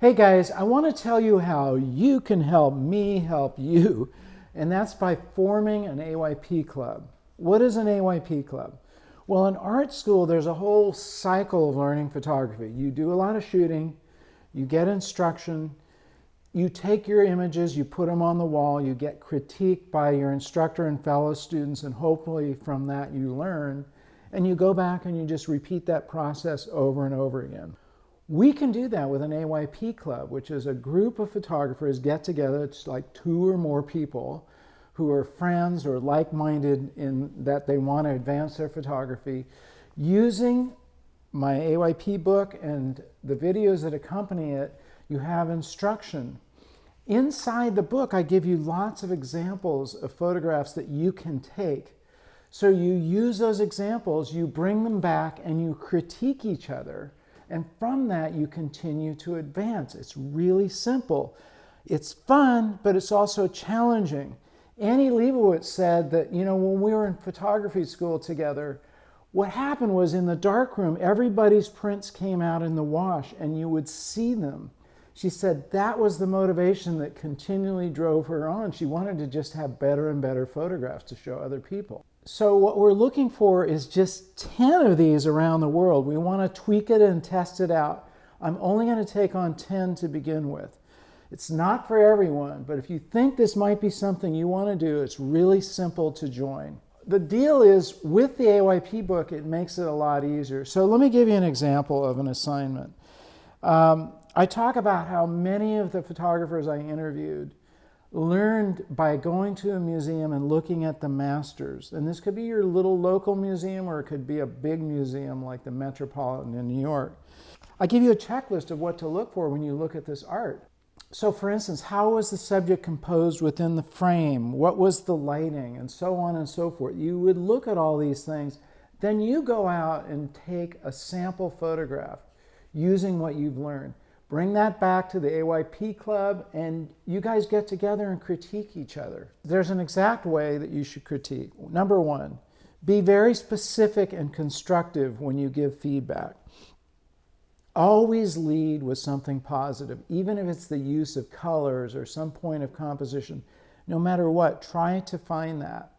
Hey guys, I want to tell you how you can help me help you, and that's by forming an AYP club. What is an AYP club? Well, in art school, there's a whole cycle of learning photography. You do a lot of shooting, you get instruction, you take your images, you put them on the wall, you get critiqued by your instructor and fellow students, and hopefully from that you learn, and you go back and you just repeat that process over and over again. We can do that with an AYP club, which is a group of photographers get together. It's like 2 or more people who are friends or like-minded in that they want to advance their photography. Using my AYP book and the videos that accompany it, you have instruction. Inside the book, I give you lots of examples of photographs that you can take. So you use those examples, you bring them back, and you critique each other. And from that, you continue to advance. It's really simple. It's fun, but it's also challenging. Annie Leibovitz said that, when we were in photography school together, what happened was in the darkroom, everybody's prints came out in the wash and you would see them. She said that was the motivation that continually drove her on. She wanted to just have better and better photographs to show other people. So what we're looking for is just 10 of these around the world. We want to tweak it and test it out. I'm only going to take on 10 to begin with. It's not for everyone, but if you think this might be something you want to do, it's really simple to join. The deal is, with the AYP book, it makes it a lot easier. So let me give you an example of an assignment. I talk about how many of the photographers I interviewed learned by going to a museum and looking at the masters. And this could be your little local museum, or it could be a big museum like the Metropolitan in New York. I give you a checklist of what to look for when you look at this art. So for instance, how was the subject composed within the frame? What was the lighting? And so on and so forth. You would look at all these things. Then you go out and take a sample photograph using what you've learned. Bring that back to the AYP Club, and you guys get together and critique each other. There's an exact way that you should critique. Number 1, be very specific and constructive when you give feedback. Always lead with something positive, even if it's the use of colors or some point of composition. No matter what, try to find that.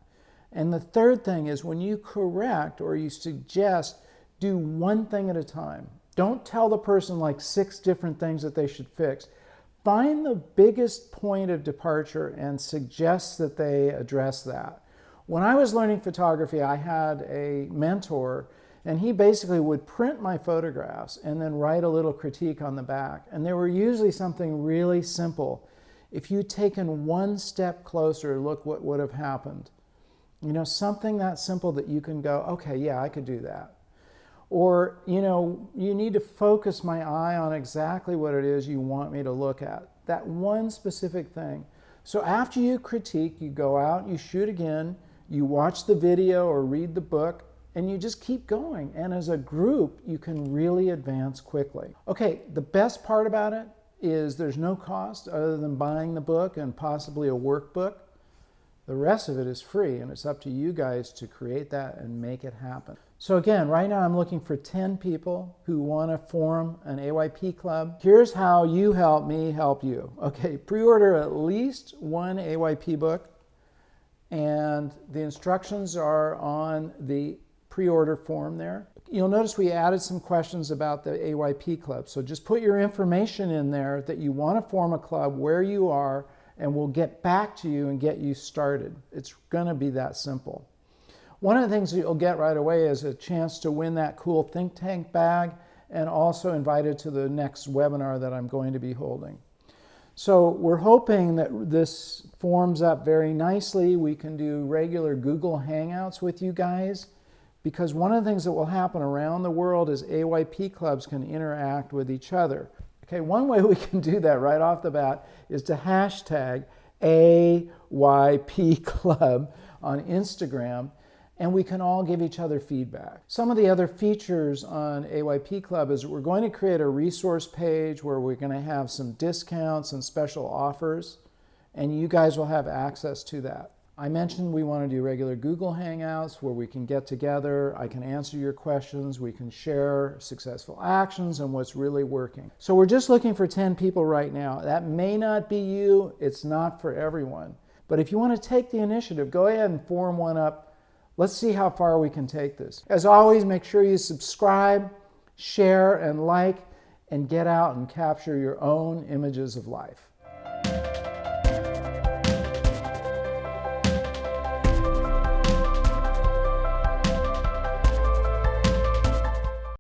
And the third thing is, when you correct or you suggest, do one thing at a time. Don't tell the person like 6 different things that they should fix. Find the biggest point of departure and suggest that they address that. When I was learning photography, I had a mentor, and he basically would print my photographs and then write a little critique on the back. And they were usually something really simple. If you'd taken one step closer, look what would have happened. Something that simple that you can go, okay, yeah, I could do that. Or, you need to focus my eye on exactly what it is you want me to look at. That one specific thing. So after you critique, you go out, you shoot again, you watch the video or read the book, and you just keep going. And as a group, you can really advance quickly. Okay, the best part about it is there's no cost other than buying the book and possibly a workbook. The rest of it is free, and it's up to you guys to create that and make it happen. So again, right now I'm looking for 10 people who want to form an AYP club. Here's how you help me help you. Okay, pre-order at least one AYP book, and the instructions are on the pre-order form there. You'll notice we added some questions about the AYP club. So just put your information in there that you want to form a club, where you are, and we'll get back to you and get you started. It's going to be that simple. One of the things that you'll get right away is a chance to win that cool think tank bag, and also invited to the next webinar that I'm going to be holding. So we're hoping that this forms up very nicely. We can do regular Google Hangouts with you guys, because one of the things that will happen around the world is AYP clubs can interact with each other. Okay, one way we can do that right off the bat is to hashtag AYP Club on Instagram, and we can all give each other feedback. Some of the other features on AYP Club is we're going to create a resource page where we're going to have some discounts and special offers, and you guys will have access to that. I mentioned we want to do regular Google Hangouts where we can get together, I can answer your questions, we can share successful actions and what's really working. So we're just looking for 10 people right now. That may not be you, it's not for everyone. But if you want to take the initiative, go ahead and form one up. Let's see how far we can take this. As always, make sure you subscribe, share, and like, and get out and capture your own images of life.